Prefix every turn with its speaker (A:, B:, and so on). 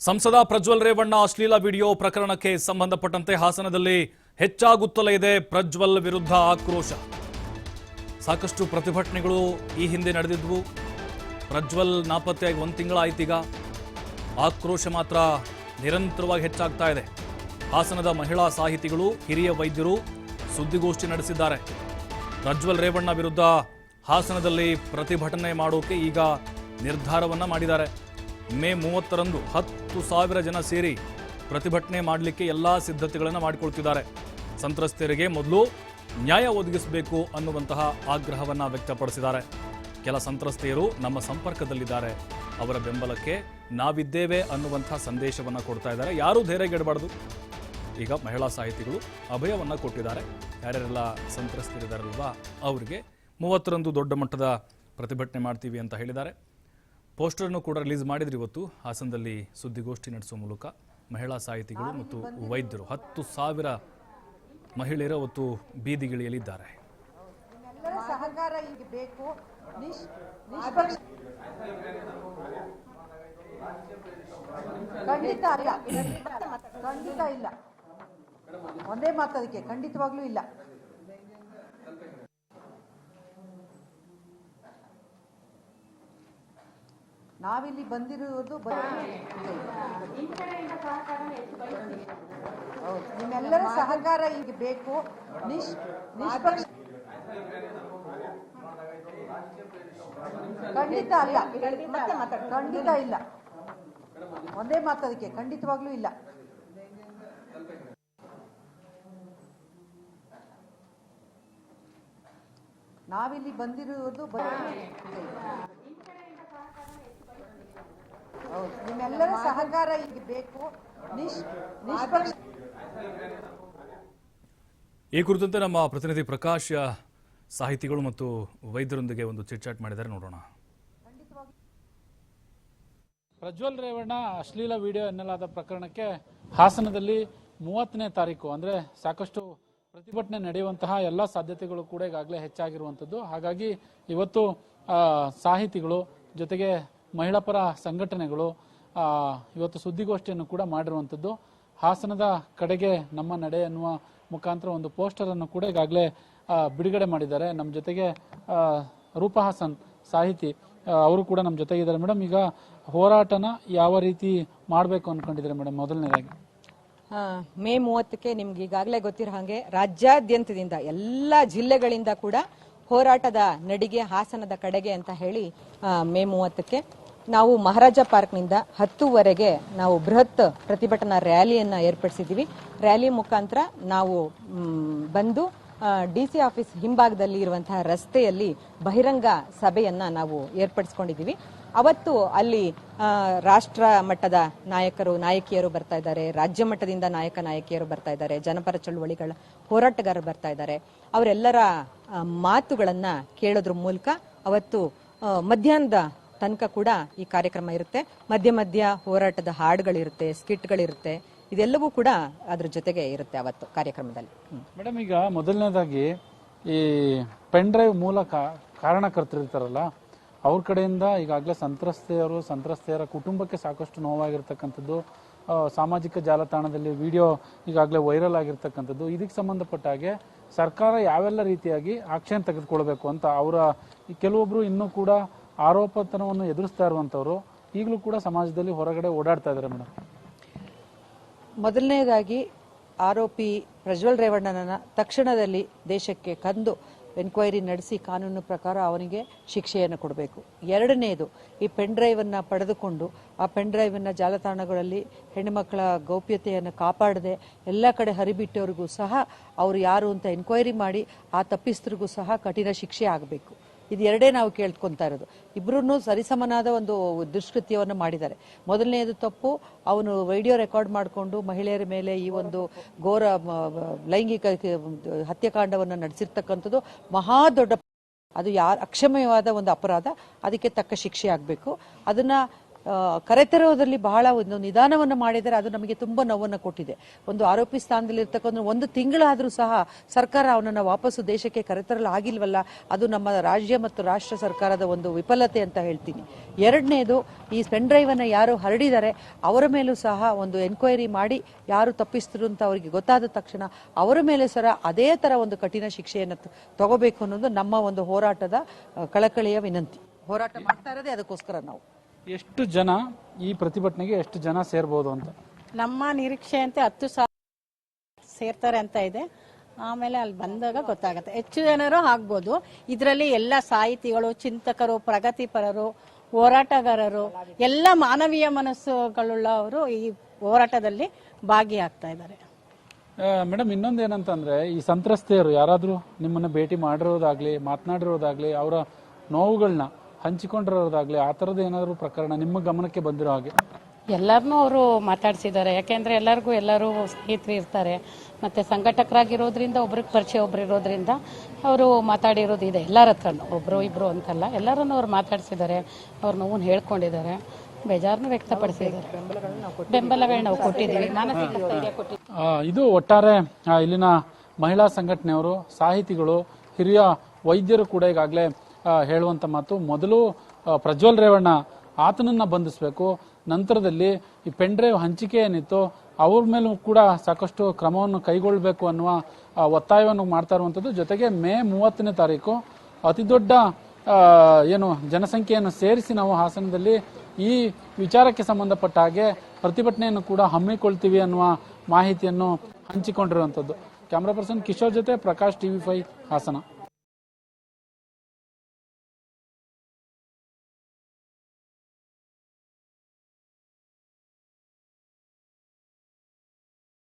A: ಸಂಸದ ಪ್ರಜ್ವಲ್ ರೇವಣ್ಣ ಅಶ್ಲೀಲ ವಿಡಿಯೋ ಪ್ರಕರಣಕ್ಕೆ ಸಂಬಂಧಪಟ್ಟಂತೆ ಹಾಸನದಲ್ಲಿ ಹೆಚ್ಚಾಗುತ್ತಲೇ ಇದೆ ಪ್ರಜ್ವಲ್ ವಿರುದ್ಧ ಆಕ್ರೋಶ. ಸಾಕಷ್ಟು ಪ್ರತಿಭಟನೆಗಳು ಈ ಹಿಂದೆ ನಡೆದಿದ್ವು. ಪ್ರಜ್ವಲ್ ನಾಪತ್ತೆಯಾಗಿ 1 ತಿಂಗಳಾಯ್ತೀಗ. ಆಕ್ರೋಶ ಮಾತ್ರ ನಿರಂತರವಾಗಿ ಹೆಚ್ಚಾಗ್ತಾ ಇದೆ. ಹಾಸನದ ಮಹಿಳಾ ಸಾಹಿತಿಗಳು, ಹಿರಿಯ ವೈದ್ಯರು ಸುದ್ದಿಗೋಷ್ಠಿ ನಡೆಸಿದ್ದಾರೆ. ಪ್ರಜ್ವಲ್ ರೇವಣ್ಣ ವಿರುದ್ಧ ಹಾಸನದಲ್ಲಿ ಪ್ರತಿಭಟನೆ ಮಾಡೋಕೆ ಈಗ ನಿರ್ಧಾರವನ್ನ ಮಾಡಿದ್ದಾರೆ. ಮೇ 30ರಂದು 10,000 ಜನ ಸೇರಿ ಪ್ರತಿಭಟನೆ ಮಾಡಲಿಕ್ಕೆ ಎಲ್ಲಾ ಸಿದ್ಧತೆಗಳನ್ನು ಮಾಡಿಕೊಳ್ತಿದ್ದಾರೆ. ಸಂತ್ರಸ್ತರಿಗೆ ಮೊದಲು ನ್ಯಾಯ ಒದಗಿಸಬೇಕು ಅನ್ನುವಂತಹ ಆಗ್ರಹವನ್ನ ವ್ಯಕ್ತಪಡಿಸಿದ್ದಾರೆ. ಕೆಲ ಸಂತ್ರಸ್ತೆಯರು ನಮ್ಮ ಸಂಪರ್ಕದಲ್ಲಿದ್ದಾರೆ, ಅವರ ಬೆಂಬಲಕ್ಕೆ ನಾವಿದ್ದೇವೆ ಅನ್ನುವಂತಹ ಸಂದೇಶವನ್ನ ಕೊಡ್ತಾ ಇದ್ದಾರೆ. ಯಾರೂ ಧೈರ್ಯಗೆಡಬಾರ್ದು. ಈಗ ಮಹಿಳಾ ಸಾಹಿತಿಗಳು ಅಭಯವನ್ನ ಕೊಟ್ಟಿದ್ದಾರೆ. ಯಾರ್ಯಾರೆಲ್ಲ ಸಂತ್ರಸ್ತರಿದ್ದಾರಲ್ವಾ ಅವರಿಗೆ 30ರಂದು ದೊಡ್ಡ ಮಟ್ಟದ ಪ್ರತಿಭಟನೆ ಮಾಡ್ತೀವಿ ಅಂತ ಹೇಳಿದ್ದಾರೆ. ಪೋಸ್ಟರ್ನ್ನು ಕೂಡ ರಿಲೀಸ್ ಮಾಡಿದ್ರು ಇವತ್ತು ಹಾಸನದಲ್ಲಿ ಸುದ್ದಿಗೋಷ್ಠಿ ನಡೆಸುವ ಮೂಲಕ. ಮಹಿಳಾ ಸಾಹಿತಿಗಳು ಮತ್ತು ವೈದ್ಯರು 10,000 ಮಹಿಳೆಯರು ಅವತ್ತು ಬೀದಿಗಿಳಿಯಲಿದ್ದಾರೆ.
B: ಸಹಕಾರ ಈಗ ಬೇಕು. ಖಂಡಿತ ಅಲ್ಲ, ಖಂಡಿತ ಇಲ್ಲ. ಒಂದೇ ಮಾತದಕ್ಕೆ ಖಂಡಿತವಾಗ್ಲೂ ಇಲ್ಲ. ನಾವಿಲ್ಲಿ ಬಂದಿರುವುದು ನಿಮ್ಮೆಲ್ಲರ ಸಹಕಾರ ಈಗ ಬೇಕು. ನಿಷ್ಪಕ್ಷ ಖಂಡಿತ ಅಲ್ಲ, ಖಂಡಿತ ಇಲ್ಲ. ಒಂದೇ ಮಾತದಕ್ಕೆ ಖಂಡಿತವಾಗ್ಲೂ ಇಲ್ಲ. ನಾವಿಲ್ಲಿ ಬಂದಿರುವುದು ನಿಮ್ಮೆಲ್ಲರ ಸಹಕಾರ ಈಗ ಬೇಕು. ನಿಷ್ಪಕ್ಷ
A: ಈ ಕುರಿತಂತೆ ನಮ್ಮ ಪ್ರತಿನಿಧಿ ಪ್ರಕಾಶ್ ಸಾಹಿತಿಗಳು ಮತ್ತು ವೈದ್ಯರೊಂದಿಗೆ ಒಂದು ಚಿಟ್ಚಾಟ್ ಮಾಡಿದ್ದಾರೆ, ನೋಡೋಣ.
C: ಪ್ರಜ್ವಲ್ ರೇವಣ್ಣ ಅಶ್ಲೀಲ ವಿಡಿಯೋ ಎನ್ನಲಾದ ಪ್ರಕರಣಕ್ಕೆ ಹಾಸನದಲ್ಲಿ 30ನೇ ತಾರೀಕು ಅಂದರೆ ಸಾಕಷ್ಟು ಪ್ರತಿಭಟನೆ ನಡೆಯುವಂತಹ ಎಲ್ಲ ಸಾಧ್ಯತೆಗಳು ಕೂಡ ಈಗಾಗಲೇ ಹೆಚ್ಚಾಗಿರುವಂಥದ್ದು. ಹಾಗಾಗಿ ಇವತ್ತು ಸಾಹಿತಿಗಳು ಜೊತೆಗೆ ಮಹಿಳಾ ಪರ ಸಂಘಟನೆಗಳು ಇವತ್ತು ಸುದ್ದಿಗೋಷ್ಠಿಯನ್ನು ಕೂಡ ಮಾಡಿರುವಂಥದ್ದು. ಹಾಸನದ ಕಡೆಗೆ ನಮ್ಮ ನಡೆ ಎನ್ನುವ ಮುಖಾಂತರ ಒಂದು ಪೋಸ್ಟರ್ ಅನ್ನು ಕೂಡ ಈಗಾಗಲೇ ಬಿಡುಗಡೆ ಮಾಡಿದ್ದಾರೆ. ನಮ್ಮ ಜೊತೆಗೆ ರೂಪಾ ಹಾಸನ್ ಸಾಹಿತಿ ಅವರು ಕೂಡ ನಮ್ಮ ಜೊತೆಗಿದ್ದಾರೆ. ಮೇಡಮ್, ಈಗ ಹೋರಾಟನ ಯಾವ ರೀತಿ ಮಾಡಬೇಕು ಅನ್ಕೊಂಡಿದ್ದಾರೆ ಮೇಡಮ್? ಮೊದಲನೇದಾಗಿ
D: ಮೇ 30ಕ್ಕೆ ನಿಮ್ಗೆ ಈಗಾಗಲೇ ಗೊತ್ತಿರೋ ಹಾಗೆ ರಾಜ್ಯಾದ್ಯಂತದಿಂದ ಎಲ್ಲ ಜಿಲ್ಲೆಗಳಿಂದ ಕೂಡ ಹೋರಾಟದ ನಡಿಗೆ ಹಾಸನದ ಕಡೆಗೆ ಅಂತ ಹೇಳಿ ಮೇ 30ಕ್ಕೆ ನಾವು ಮಹಾರಾಜ ಪಾರ್ಕ್ನಿಂದ 10ವರೆಗೆ ನಾವು ಬೃಹತ್ ಪ್ರತಿಭಟನಾ ರ್ಯಾಲಿಯನ್ನ ಏರ್ಪಡಿಸಿದ್ದೀವಿ. ರ್ಯಾಲಿ ಮುಖಾಂತರ ನಾವು ಬಂದು ಡಿಸಿ ಆಫೀಸ್ ಹಿಂಭಾಗದಲ್ಲಿ ಇರುವಂತಹ ರಸ್ತೆಯಲ್ಲಿ ಬಹಿರಂಗ ಸಭೆಯನ್ನ ನಾವು ಏರ್ಪಡಿಸಿಕೊಂಡಿದ್ದೀವಿ. ಅವತ್ತು ಅಲ್ಲಿ ರಾಷ್ಟ್ರ ಮಟ್ಟದ ನಾಯಕಿಯರು ಬರ್ತಾ ಇದ್ದಾರೆ, ರಾಜ್ಯ ಮಟ್ಟದಿಂದ ನಾಯಕಿಯರು ಬರ್ತಾ ಇದ್ದಾರೆ, ಜನಪರ ಚಳುವಳಿಗಳ ಹೋರಾಟಗಾರರು ಬರ್ತಾ ಇದ್ದಾರೆ. ಅವರೆಲ್ಲರ ಮಾತುಗಳನ್ನ ಕೇಳೋದ್ರ ಮೂಲಕ ಅವತ್ತು ಮಧ್ಯಾಹ್ನದ ತನಕ ಕೂಡ ಈ ಕಾರ್ಯಕ್ರಮ ಇರುತ್ತೆ. ಮಧ್ಯ ಹೋರಾಟದ ಹಾಡುಗಳಿರುತ್ತೆ, ಸ್ಕಿಟ್ಗಳಿರುತ್ತೆ, ಇದೆಲ್ಲವೂ ಕೂಡ ಅದ್ರ ಜೊತೆಗೆ ಇರುತ್ತೆ ಅವತ್ತು ಕಾರ್ಯಕ್ರಮದಲ್ಲಿ.
C: ಮೇಡಮ್, ಈಗ ಮೊದಲನೇದಾಗಿ ಈ ಪೆನ್ ಡ್ರೈವ್ ಮೂಲಕ ಕಾರಣಕರ್ತರಿರ್ತಾರಲ್ಲ ಅವ್ರ ಕಡೆಯಿಂದ ಈಗಾಗಲೇ ಸಂತ್ರಸ್ತೆಯರ ಕುಟುಂಬಕ್ಕೆ ಸಾಕಷ್ಟು ನೋವಾಗಿರ್ತಕ್ಕಂಥದ್ದು, ಸಾಮಾಜಿಕ ಜಾಲತಾಣದಲ್ಲಿ ವಿಡಿಯೋ ಈಗಾಗಲೇ ವೈರಲ್ ಆಗಿರ್ತಕ್ಕಂಥದ್ದು. ಇದಕ್ಕೆ ಸಂಬಂಧಪಟ್ಟ ಹಾಗೆ ಸರ್ಕಾರ ಯಾವೆಲ್ಲ ರೀತಿಯಾಗಿ ಆಕ್ಷನ್ ತೆಗೆದುಕೊಳ್ಬೇಕು ಅಂತ ಅವರ ಕೆಲವೊಬ್ರು ಇನ್ನೂ ಕೂಡ ಆರೋಪತನವನ್ನು ಎದುರಿಸ್ತಾ ಇರುವಂತವರು ಈಗಲೂ ಕೂಡ ಸಮಾಜದಲ್ಲಿ ಹೊರಗಡೆ ಓಡಾಡ್ತಾ ಇದ್ದಾರೆ. ಮೇಡಮ್,
B: ಮೊದಲನೇದಾಗಿ ಆರೋಪಿ ಪ್ರಜ್ವಲ್ ರೇವಣ್ಣನನ್ನ ತಕ್ಷಣದಲ್ಲಿ ದೇಶಕ್ಕೆ ಕಂದು ಎನ್ಕ್ವೈರಿ ನಡೆಸಿ ಕಾನೂನು ಪ್ರಕಾರ ಅವನಿಗೆ ಶಿಕ್ಷೆಯನ್ನು ಕೊಡಬೇಕು. ಎರಡನೆಯದು, ಈ ಪೆನ್ ಡ್ರೈವ್ ಅನ್ನ ಪಡೆದುಕೊಂಡು ಆ ಪೆನ್ ಡ್ರೈವ್ ಅನ್ನ ಜಾಲತಾಣಗಳಲ್ಲಿ ಹೆಣ್ಣುಮಕ್ಕಳ ಗೌಪ್ಯತೆಯನ್ನು ಕಾಪಾಡದೆ ಎಲ್ಲ ಕಡೆ ಹರಿಬಿಟ್ಟವರಿಗೂ ಸಹ ಅವರು ಯಾರು ಅಂತ ಎನ್ಕ್ವೈರಿ ಮಾಡಿ ಆ ತಪ್ಪಿಸ್ತರಿಗೂ ಸಹ ಕಠಿಣ ಶಿಕ್ಷೆ ಆಗಬೇಕು. ಇದು ಎರಡೇ ನಾವು ಕೇಳ್ಕೊಂತಾ ಇರೋದು. ಇಬ್ರು ಸರಿಸಮನಾದ ಒಂದು ದುಷ್ಕೃತ್ಯವನ್ನು ಮಾಡಿದ್ದಾರೆ. ಮೊದಲನೆಯದು ತಪ್ಪು, ಅವನು ವಿಡಿಯೋ ರೆಕಾರ್ಡ್ ಮಾಡಿಕೊಂಡು ಮಹಿಳೆಯರ ಮೇಲೆ ಈ ಒಂದು ಘೋರ ಲೈಂಗಿಕ ಹತ್ಯಾಕಾಂಡವನ್ನು ನಡೆಸಿರ್ತಕ್ಕಂಥದ್ದು ಮಹಾ ದೊಡ್ಡ, ಅದು ಅಕ್ಷಮ್ಯವಾದ ಒಂದು ಅಪರಾಧ. ಅದಕ್ಕೆ ತಕ್ಕ ಶಿಕ್ಷೆ ಆಗಬೇಕು. ಅದನ್ನ ಕರೆತರುವುದರಲ್ಲಿ ಬಹಳ ಒಂದು ನಿಧಾನವನ್ನು ಮಾಡಿದರೆ ಅದು ನಮಗೆ ತುಂಬಾ ನೋವನ್ನು ಕೊಟ್ಟಿದೆ. ಒಂದು ಆರೋಪಿ ಸ್ಥಾನದಲ್ಲಿ ಇರ್ತಕ್ಕಂಥ 1 ತಿಂಗಳಾದರೂ ಸಹ ಸರ್ಕಾರ ಅವನನ್ನು ವಾಪಸ್ಸು ದೇಶಕ್ಕೆ ಕರೆತರಲು ಆಗಿಲ್ವಲ್ಲ, ಅದು ನಮ್ಮ ರಾಜ್ಯ ಮತ್ತು ರಾಷ್ಟ್ರ ಸರ್ಕಾರದ ಒಂದು ವಿಫಲತೆ ಅಂತ ಹೇಳ್ತೀನಿ. ಎರಡನೇದು, ಈ ಪೆನ್ ಡ್ರೈವ್ ಅನ್ನು ಯಾರು ಹರಡಿದ್ದಾರೆ ಅವರ ಮೇಲೂ ಸಹ ಒಂದು ಎನ್ಕ್ವೈರಿ ಮಾಡಿ ಯಾರು ತಪ್ಪಿಸಿದ್ರು ಅಂತ ಅವರಿಗೆ ಗೊತ್ತಾದ ತಕ್ಷಣ ಅವರ ಮೇಲೆ ಸಹ ಅದೇ ತರ ಒಂದು ಕಠಿಣ ಶಿಕ್ಷೆಯನ್ನು ತಗೋಬೇಕು ಅನ್ನೋದು ನಮ್ಮ ಒಂದು ಹೋರಾಟದ ಕಳಕಳಿಯ ವಿನಂತಿ. ಹೋರಾಟ ಮಾಡ್ತಾ ಇರೋದೇ ಅದಕ್ಕೋಸ್ಕರ ನಾವು.
C: ಎಷ್ಟು ಜನ ಈ ಪ್ರತಿಭಟನೆಗೆ ಎಷ್ಟು ಜನ ಸೇರ್ಬೋದು ಅಂತ?
E: ನಮ್ಮ ನಿರೀಕ್ಷೆ ಅಂತ 10,000 ಸೇರ್ತಾರೆ ಅಂತ ಇದೆ. ಆಮೇಲೆ ಅಲ್ಲಿ ಬಂದಾಗ ಗೊತ್ತಾಗುತ್ತೆ. ಹೆಚ್ಚು ಜನರು ಆಗ್ಬೋದು. ಇದರಲ್ಲಿ ಎಲ್ಲ ಸಾಹಿತಿಗಳು, ಚಿಂತಕರು, ಪ್ರಗತಿಪರರು, ಹೋರಾಟಗಾರರು, ಎಲ್ಲ ಮಾನವೀಯ ಮನಸ್ಸುಗಳುಳ್ಳವರು ಈ ಹೋರಾಟದಲ್ಲಿ ಭಾಗಿಯಾಗ್ತಾ ಇದ್ದಾರೆ.
C: ಮೇಡಮ್, ಇನ್ನೊಂದು ಏನಂತಂದ್ರೆ, ಈ ಸಂತ್ರಸ್ತೆಯರು ಯಾರಾದ್ರೂ ನಿಮ್ಮನ್ನ ಭೇಟಿ ಮಾಡಿರೋದಾಗ್ಲಿ, ಮಾತನಾಡಿರೋದಾಗ್ಲಿ, ಅವರ ನೋವುಗಳನ್ನ ಹಂಚಿಕೊಂಡಿರೋದಾಗ್ಲಿ, ಆ ಥರದ್ದು ಏನಾದರೂ ಪ್ರಕರಣ ನಿಮ್ಮ ಗಮನಕ್ಕೆ ಬಂದಿರೋ ಹಾಗೆ?
F: ಎಲ್ಲರನ್ನೂ ಅವರು ಮಾತಾಡಿಸಿದ್ದಾರೆ. ಯಾಕೆಂದರೆ ಎಲ್ಲರೂ ಸ್ನೇಹಿತರು ಇರ್ತಾರೆ, ಮತ್ತು ಸಂಘಟಕರಾಗಿರೋದ್ರಿಂದ ಒಬ್ರಿಗೆ ಪರಿಚಯ ಒಬ್ರು ಇರೋದ್ರಿಂದ ಅವರು ಮಾತಾಡಿರೋದು ಇದೆ ಎಲ್ಲರ ಹತ್ರನೂ. ಒಬ್ಬರು ಇಬ್ಬರು ಅಂತಲ್ಲ, ಎಲ್ಲರನ್ನೂ ಅವ್ರು ಮಾತಾಡಿಸಿದ್ದಾರೆ, ಅವ್ರ ನೋವನ್ನು ಹೇಳ್ಕೊಂಡಿದ್ದಾರೆ, ಬೇಜಾರನ್ನು ವ್ಯಕ್ತಪಡಿಸಿದ್ದಾರೆ. ಬೆಂಬಲಗಳು ನಾವು ಕೊಟ್ಟಿದ್ದೀವಿ, ಮಾನಸಿಕ ಸ್ಥೈರ್ಯ ಕೊಟ್ಟಿದ್ದೀವಿ.
C: ಇದು ಒಟ್ಟಾರೆ ಇಲ್ಲಿನ ಮಹಿಳಾ ಸಂಘಟನೆಯವರು, ಸಾಹಿತಿಗಳು, ಹಿರಿಯ ವೈದ್ಯರು ಕೂಡ ಈಗಾಗಲೇ ಹೇಳುವಂತ ಮಾತು. ಮೊದಲು ಪ್ರಜ್ವಲ್ ರೇವಣ್ಣ ಆತನನ್ನ ಬಂಧಿಸಬೇಕು, ನಂತರದಲ್ಲಿ ಈ ಪೆನ್ ಡ್ರೈವ್ ಹಂಚಿಕೆ ಏನಿತ್ತು ಅವ್ರ ಮೇಲೂ ಕೂಡ ಸಾಕಷ್ಟು ಕ್ರಮವನ್ನು ಕೈಗೊಳ್ಳಬೇಕು ಅನ್ನುವ ಒತ್ತಾಯವನ್ನು ಮಾಡ್ತಾ ಇರುವಂಥದ್ದು. ಜೊತೆಗೆ ಮೇ 30ನೇ ತಾರೀಕು ಅತಿ ದೊಡ್ಡ ಏನು ಜನಸಂಖ್ಯೆಯನ್ನು ಸೇರಿಸಿ ನಾವು ಹಾಸನದಲ್ಲಿ ಈ ವಿಚಾರಕ್ಕೆ ಸಂಬಂಧಪಟ್ಟ ಹಾಗೆ ಪ್ರತಿಭಟನೆಯನ್ನು ಕೂಡ ಹಮ್ಮಿಕೊಳ್ತೀವಿ ಅನ್ನುವ ಮಾಹಿತಿಯನ್ನು ಹಂಚಿಕೊಂಡಿರುವಂಥದ್ದು. ಕ್ಯಾಮ್ರಾ ಪರ್ಸನ್ ಕಿಶೋರ್ ಜೊತೆ ಪ್ರಕಾಶ್, TV5 ಹಾಸನ.